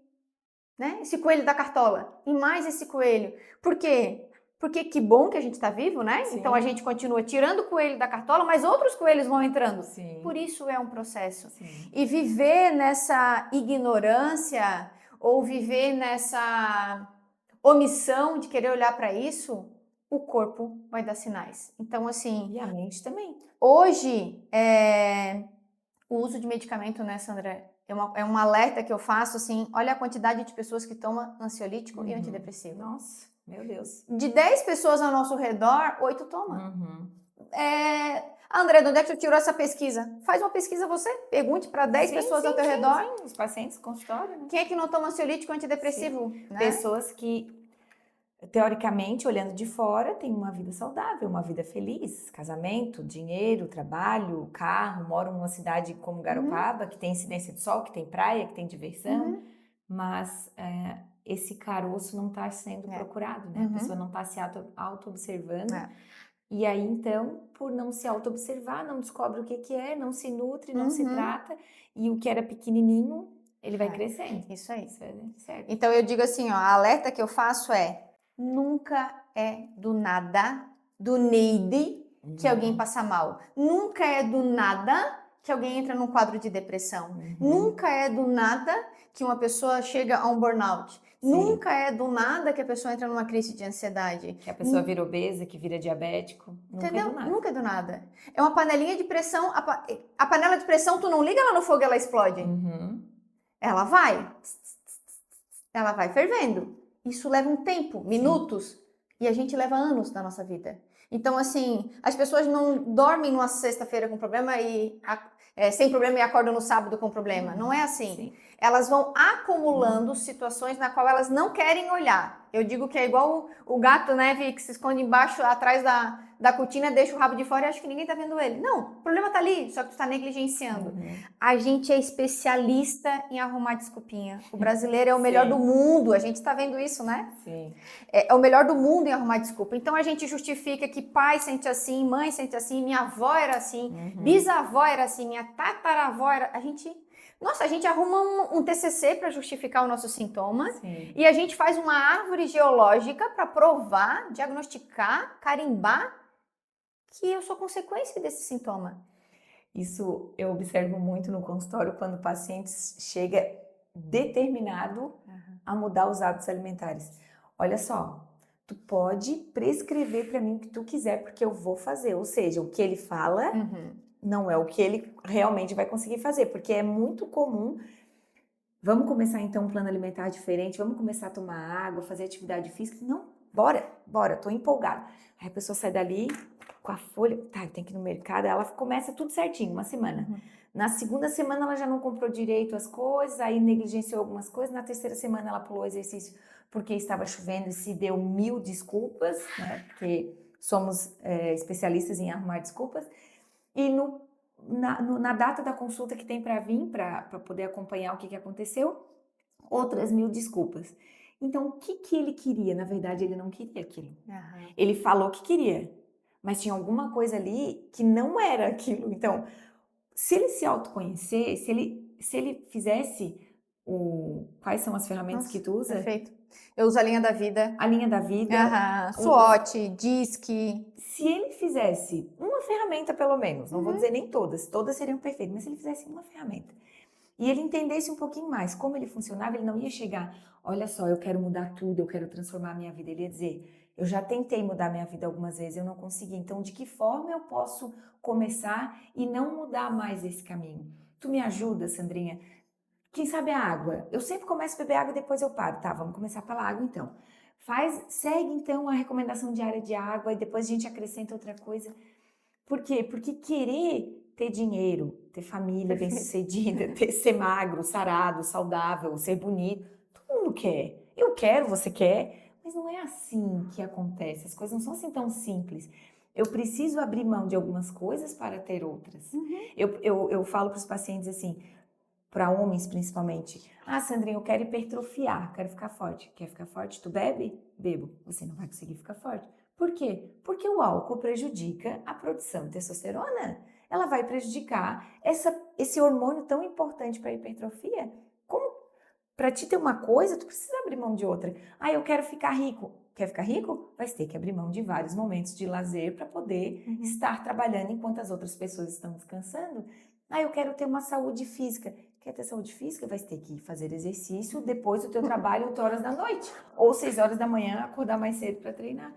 coelho da cartola e mais esse coelho. Por quê? Porque que bom que a gente está vivo, né? Sim. Então a gente continua tirando o coelho da cartola, mas outros coelhos vão entrando. Sim. Por isso é um processo. Sim. E viver nessa ignorância ou viver nessa omissão de querer olhar para isso, o corpo vai dar sinais. Então, assim... E a mente também. Hoje, o uso de medicamento, né, Sandra? É um alerta que eu faço, assim, olha a quantidade de pessoas que tomam ansiolítico e antidepressivo. Nossa, meu Deus. De 10 pessoas ao nosso redor, 8 tomam. André, de onde é que tu tirou essa pesquisa? Faz uma pesquisa você, pergunte para 10 pessoas ao teu redor. Sim, os pacientes consultório, né? Quem é que não toma ansiolítico e antidepressivo? Né? Pessoas que, teoricamente, olhando de fora, têm uma vida saudável, uma vida feliz. Casamento, dinheiro, trabalho, carro, moram numa cidade como Garopaba, que tem incidência de sol, que tem praia, que tem diversão. Mas esse caroço não está sendo procurado, né? A pessoa não está se auto-observando. E aí, então, por não se auto-observar, não descobre o que é, não se nutre, não se trata. E o que era pequenininho, ele vai crescendo. Isso aí. Isso é certo. Então, eu digo assim, ó, a alerta que eu faço nunca é do nada, do need, que alguém passa mal. Nunca é do nada que alguém entra num quadro de depressão. Nunca é do nada que uma pessoa chega a um burnout. Nunca é do nada que a pessoa entra numa crise de ansiedade. Que a pessoa vira obesa, que vira diabético. Nunca Entendeu? é do nada. Nunca é do nada. É uma panelinha de pressão. A panela de pressão, tu não liga ela no fogo e ela explode. Ela vai fervendo. Isso leva um tempo, minutos. E a gente leva anos da nossa vida. Então, assim, as pessoas não dormem numa sexta-feira com problema sem problema e acordam no sábado com problema. Não é assim. Sim. Elas vão acumulando situações na qual elas não querem olhar. Eu digo que é igual o gato, né, Vi, que se esconde embaixo, atrás da cortina, deixa o rabo de fora e acha que ninguém tá vendo ele. Não, o problema tá ali, só que tu tá negligenciando. A gente é especialista em arrumar desculpinha. O brasileiro é o melhor do mundo, a gente tá vendo isso, né? Sim. É o melhor do mundo em arrumar desculpa. Então a gente justifica que pai sente assim, mãe sente assim, minha avó era assim, bisavó era assim, minha tataravó era... A gente arruma um TCC para justificar o nosso sintoma. E a gente faz uma árvore geológica para provar, diagnosticar, carimbar que eu sou consequência desse sintoma. Isso eu observo muito no consultório quando o paciente chega determinado a mudar os hábitos alimentares. Olha só, tu pode prescrever para mim o que tu quiser porque eu vou fazer. Ou seja, o que ele fala não é o que ele realmente vai conseguir fazer, porque é muito comum. Vamos começar então um plano alimentar diferente, vamos começar a tomar água, fazer atividade física. Não, bora, tô empolgada. Aí a pessoa sai dali com a folha, tá, eu tenho que ir no mercado, ela começa tudo certinho, uma semana. Na segunda semana ela já não comprou direito as coisas, aí negligenciou algumas coisas, na terceira semana ela pulou o exercício porque estava chovendo e se deu 1000 desculpas, né, porque somos especialistas em arrumar desculpas. E na data da consulta que tem para vir, para poder acompanhar o que aconteceu, outras 1000 desculpas. Então, o que ele queria? Na verdade, ele não queria aquilo. Ele falou que queria, mas tinha alguma coisa ali que não era aquilo. Então, se ele se autoconhecer, se ele fizesse quais são as ferramentas Nossa, que tu usa? perfeito. Eu uso a linha da vida. A linha da vida. Aham, SWOT, DISC. Se ele fizesse uma ferramenta, pelo menos, não vou dizer nem todas seriam perfeitas, mas se ele fizesse uma ferramenta e ele entendesse um pouquinho mais como ele funcionava, ele não ia chegar, olha só, eu quero mudar tudo, eu quero transformar a minha vida. Ele ia dizer, eu já tentei mudar minha vida algumas vezes, eu não consegui, então de que forma eu posso começar e não mudar mais esse caminho? Tu me ajuda, Sandrinha? Quem sabe a água? Eu sempre começo a beber água e depois eu paro. Tá, vamos começar pela água então. Segue então a recomendação diária de água e depois a gente acrescenta outra coisa. Por quê? Porque querer ter dinheiro, ter família bem-sucedida, ser magro, sarado, saudável, ser bonito, todo mundo quer. Eu quero, você quer, mas não é assim que acontece. As coisas não são assim tão simples. Eu preciso abrir mão de algumas coisas para ter outras. Eu falo para os pacientes assim, para homens principalmente. Ah, Sandrinha, eu quero hipertrofiar, quero ficar forte. Quer ficar forte? Tu bebe? Bebo. Você não vai conseguir ficar forte. Por quê? Porque o álcool prejudica a produção de testosterona. Ela vai prejudicar esse hormônio tão importante para a hipertrofia. Como para ti ter uma coisa, tu precisa abrir mão de outra. Ah, eu quero ficar rico. Quer ficar rico? Vai ter que abrir mão de vários momentos de lazer para poder estar trabalhando enquanto as outras pessoas estão descansando. Ah, eu quero ter uma saúde física. Quer ter saúde física? Vai ter que fazer exercício depois do teu trabalho, 8 horas da noite. Ou 6 horas da manhã, acordar mais cedo para treinar.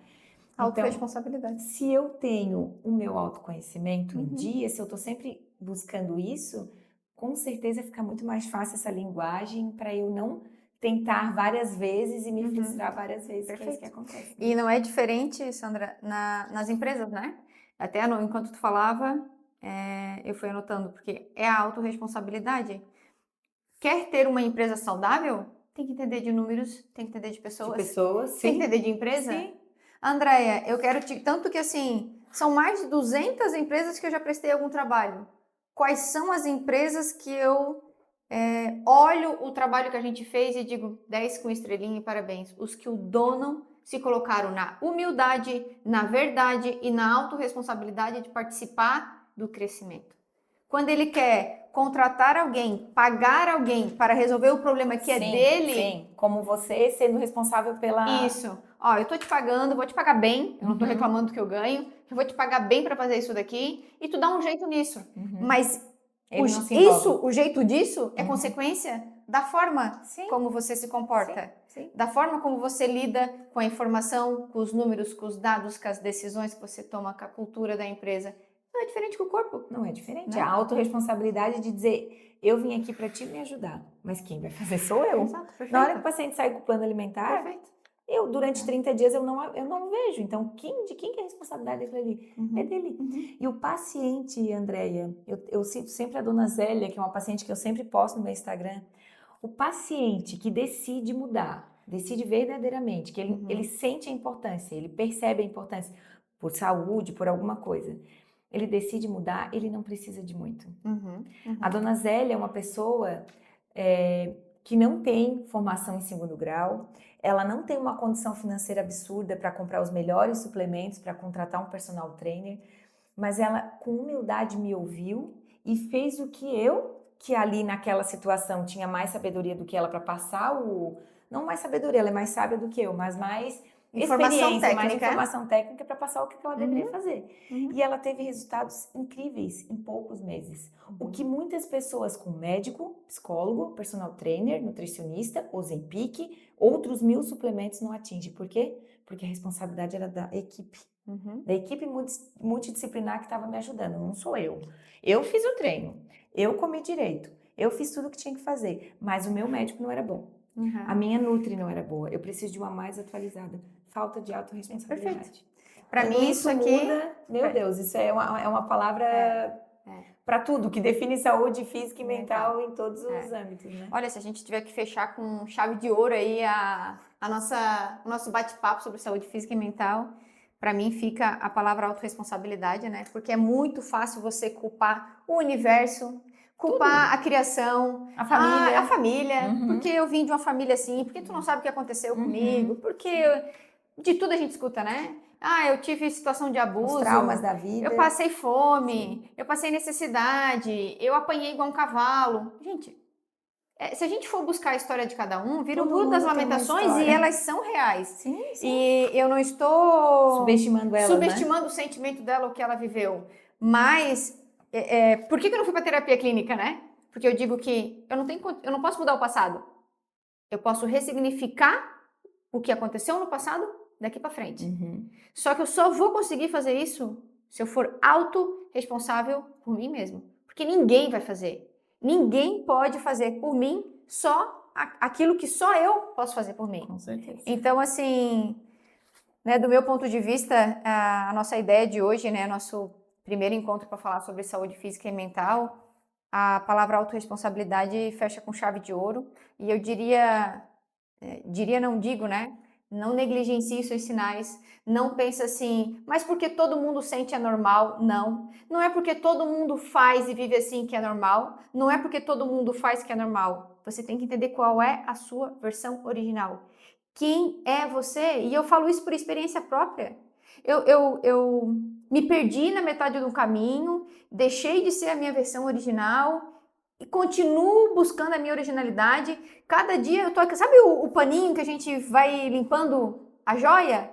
Autoresponsabilidade. Então, se eu tenho o meu autoconhecimento em dia, se eu estou sempre buscando isso, com certeza fica muito mais fácil essa linguagem para eu não tentar várias vezes e me frustrar várias vezes, que é isso que acontece. E não é diferente, Sandra, nas empresas, né? Até enquanto tu falava, eu fui anotando, porque é a autorresponsabilidade. Quer ter uma empresa saudável? Tem que entender de números, tem que entender de pessoas. Sim. Tem que entender de empresa? Sim. Andréia, eu quero te... Tanto que, assim, são mais de 200 empresas que eu já prestei algum trabalho. Quais são as empresas que eu olho o trabalho que a gente fez e digo 10 com estrelinha e parabéns? Os que o dono se colocaram na humildade, na verdade e na autorresponsabilidade de participar do crescimento. Quando ele quer contratar alguém, pagar alguém para resolver o problema que é dele... Sim, como você sendo responsável pela... Isso. Ó, eu tô te pagando, vou te pagar bem, eu não tô reclamando do que eu ganho, eu vou te pagar bem para fazer isso daqui e tu dá um jeito nisso. Mas o jeito disso é consequência da forma como você se comporta, da forma como você lida com a informação, com os números, com os dados, com as decisões que você toma, com a cultura da empresa. Não é diferente com o corpo. Não é diferente. A autorresponsabilidade de dizer, eu vim aqui para te me ajudar, mas quem vai fazer sou eu. Exato, perfeito. Na hora que o paciente sai com o plano alimentar, eu durante 30 dias eu não vejo. Então, de quem que é a responsabilidade daquilo ali? É dele. E o paciente, Andréia, eu cito sempre a dona Zélia, que é uma paciente que eu sempre posto no meu Instagram. O paciente que decide mudar, decide verdadeiramente, que ele sente a importância, ele percebe a importância por saúde, por alguma coisa. Ele decide mudar, ele não precisa de muito. A dona Zélia é uma pessoa que não tem formação em 2º grau, ela não tem uma condição financeira absurda para comprar os melhores suplementos, para contratar um personal trainer, mas ela com humildade me ouviu e fez o que ali naquela situação tinha mais sabedoria do que ela para passar não mais sabedoria, ela é mais sábia do que eu, mas mais informação técnica para passar o que ela deveria fazer. E ela teve resultados incríveis em poucos meses. O que muitas pessoas com médico, psicólogo, personal trainer, nutricionista, Ozempic, outros 1000 suplementos não atingem. Por quê? Porque a responsabilidade era da equipe. Da equipe multidisciplinar que estava me ajudando, não sou eu. Eu fiz o treino, eu comi direito, eu fiz tudo o que tinha que fazer, mas o meu médico não era bom. A minha Nutri não era boa, eu preciso de uma mais atualizada. Falta de autorresponsabilidade. Perfeito. Para mim isso aqui... muda, meu Deus, isso é uma palavra para tudo, que define saúde física e mental em todos os âmbitos, né? Olha, se a gente tiver que fechar com chave de ouro aí o nosso bate-papo sobre saúde física e mental, para mim fica a palavra autorresponsabilidade, né? Porque é muito fácil você culpar o universo, culpar a criação, a família, porque eu vim de uma família assim, porque tu não sabe o que aconteceu comigo, porque de tudo a gente escuta, né? Eu tive situação de abuso, os traumas da vida, eu passei fome, eu passei necessidade, eu apanhei igual um cavalo. Gente, Se a gente for buscar a história de cada um, vira o Todo Muro das mundo tem uma Lamentações e história. elas são reais. Sim. E eu não estou Subestimando ela, subestimando o sentimento dela, o que ela viveu. Mas, por que eu não fui para terapia clínica, né? Porque eu digo que eu não posso mudar o passado. Eu posso ressignificar o que aconteceu no passado daqui para frente. Uhum. Só que eu só vou conseguir fazer isso se eu for autorresponsável por mim mesmo. Porque ninguém vai fazer. Ninguém pode fazer por mim só aquilo que só eu posso fazer por mim. Com certeza. Então, assim, né, do meu ponto de vista, a nossa ideia de hoje, né, nosso primeiro encontro para falar sobre saúde física e mental, a palavra autorresponsabilidade fecha com chave de ouro. E eu não digo, né? Não negligencie seus sinais, não pense assim, mas porque todo mundo sente é normal. Não. Não é porque todo mundo faz e vive assim que é normal. Não é porque todo mundo faz que é normal. Você tem que entender qual é a sua versão original. Quem é você? E eu falo isso por experiência própria. Eu me perdi na metade do caminho, deixei de ser a minha versão original e continuo buscando a minha originalidade. Cada dia eu tô aqui, sabe o paninho que a gente vai limpando a joia?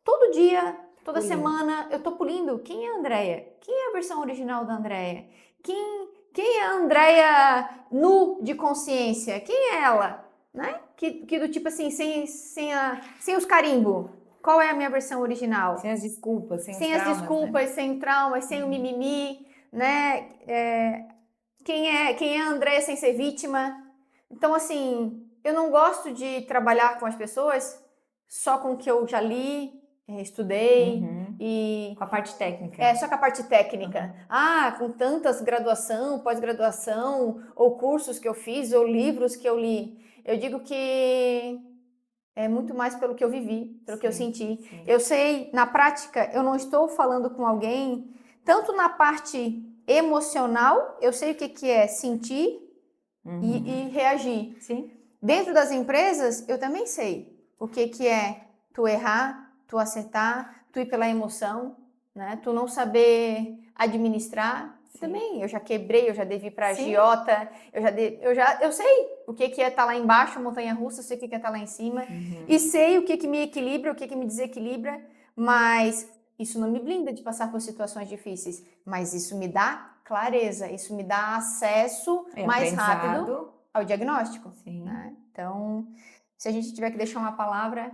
Todo dia, toda semana, eu tô polindo. Quem é a Andrea? Quem é a versão original da Andrea? Quem é a Andrea nu de consciência? Quem é ela? Né? Que do tipo assim, sem os carimbos. Qual é a minha versão original? Sem as desculpas, sem os Sem as traumas, desculpas, né? sem traumas, sem o mimimi, né? Quem é a Andrea sem ser vítima? Então, assim, eu não gosto de trabalhar com as pessoas só com o que eu já li, estudei e Com a parte técnica. só com a parte técnica. Com tantas graduação, pós-graduação, ou cursos que eu fiz, ou livros que eu li. Eu digo que é muito mais pelo que eu vivi, pelo que eu senti. Sim. Eu sei, na prática, eu não estou falando com alguém, tanto na parte emocional, eu sei o que é sentir e reagir. Sim. Dentro das empresas, eu também sei o que é tu errar, tu acertar, tu ir pela emoção, né? Tu não saber administrar. Também, eu já quebrei, eu já devi para agiota, eu sei o que é estar lá embaixo, montanha-russa, eu sei o que é estar lá em cima, e sei o que me equilibra, o que me desequilibra, mas isso não me blinda de passar por situações difíceis, mas isso me dá clareza, isso me dá acesso mais rápido ao diagnóstico. Sim. Né? Então, se a gente tiver que deixar uma palavra,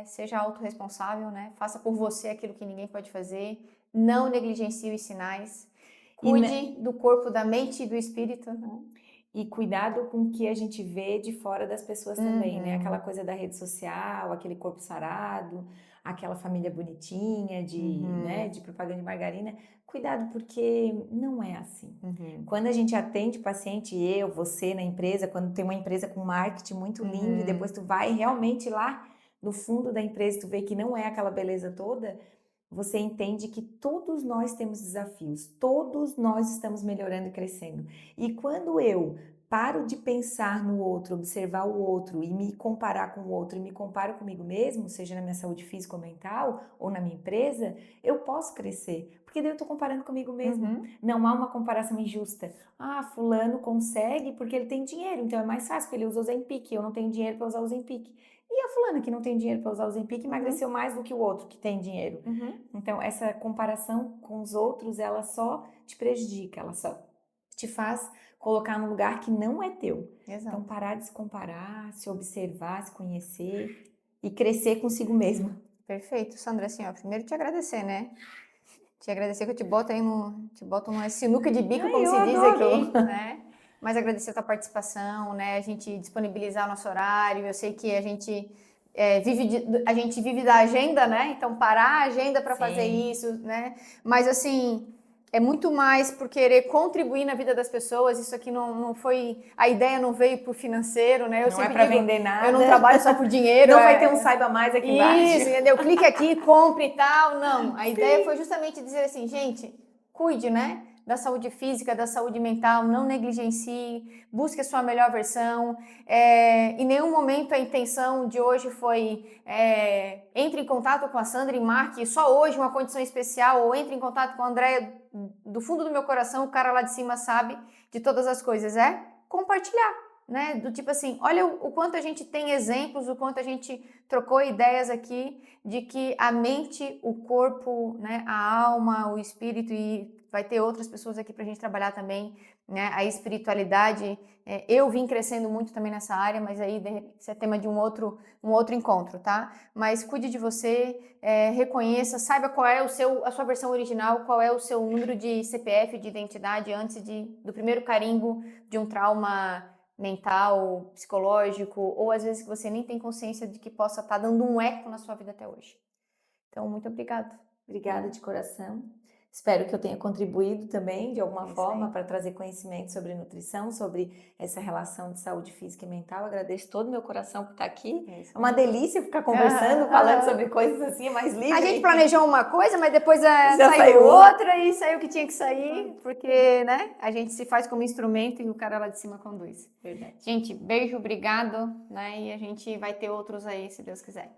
seja autorresponsável, né? Faça por você aquilo que ninguém pode fazer, não negligencie os sinais, cuide do corpo, da mente e do espírito. Né? E cuidado com o que a gente vê de fora das pessoas também, né? Aquela coisa da rede social, aquele corpo sarado, aquela família bonitinha né, de propaganda de margarina. Cuidado, porque não é assim. Quando a gente atende paciente, você na empresa, quando tem uma empresa com marketing muito lindo e depois tu vai realmente lá no fundo da empresa, tu vê que não é aquela beleza toda, você entende que todos nós temos desafios, todos nós estamos melhorando e crescendo. E quando eu paro de pensar no outro, observar o outro e me comparar com o outro e me comparo comigo mesmo, seja na minha saúde física ou mental ou na minha empresa, eu posso crescer, porque daí eu estou comparando comigo mesmo. Não há uma comparação injusta. Fulano consegue porque ele tem dinheiro, então é mais fácil, porque ele usa o Ozempic, eu não tenho dinheiro para usar o Ozempic. E a fulana que não tem dinheiro para usar o Ozempic emagreceu mais do que o outro que tem dinheiro. Então, essa comparação com os outros, ela só te prejudica, ela só te faz colocar num lugar que não é teu. Exato. Então, parar de se comparar, se observar, se conhecer e crescer consigo mesma. Perfeito, Sandra, assim, ó, primeiro te agradecer, né? Te agradecer que eu te boto numa sinuca de bico, como se diz aqui, né? Mas agradecer a tua participação, né? A gente disponibilizar nosso horário. Eu sei que a gente vive da agenda, né? Então parar a agenda para fazer isso, né? Mas assim, é muito mais por querer contribuir na vida das pessoas. Isso aqui não foi, a ideia não veio por financeiro, né? Eu não é para vender nada. Eu não trabalho só por dinheiro. Não vai ter um saiba mais aqui embaixo. Isso, entendeu? Clique aqui, compre e tal. Não, a ideia foi justamente dizer assim, gente, cuide, né? Da saúde física, da saúde mental, não negligencie, busque a sua melhor versão. Em nenhum momento a intenção de hoje foi entre em contato com a Sandra e marque só hoje uma condição especial, ou entre em contato com a Andrea, do fundo do meu coração, o cara lá de cima sabe de todas as coisas. Compartilhar. né? Do tipo assim, olha o quanto a gente tem exemplos, o quanto a gente trocou ideias aqui de que a mente, o corpo, né, a alma, o espírito, e vai ter outras pessoas aqui pra gente trabalhar também, né? A espiritualidade, eu vim crescendo muito também nessa área, mas aí isso é tema de um outro encontro, tá? Mas cuide de você, reconheça, saiba qual é a sua versão original, qual é o seu número de CPF, de identidade, antes do primeiro carimbo de um trauma mental, psicológico, ou às vezes que você nem tem consciência de que possa estar dando um eco na sua vida até hoje. Então, muito obrigada. Obrigada de coração. Espero que eu tenha contribuído também, de alguma forma, aí. para trazer conhecimento sobre nutrição, sobre essa relação de saúde física e mental. Agradeço todo o meu coração por estar aqui. É uma delícia ficar conversando, falando sobre coisas assim, mais livre. A gente planejou uma coisa, mas depois Já saiu saiu outra e saiu o que tinha que sair, porque, né, a gente se faz como instrumento e o cara lá de cima conduz. Verdade. Gente, beijo, obrigado, né, e a gente vai ter outros aí, se Deus quiser.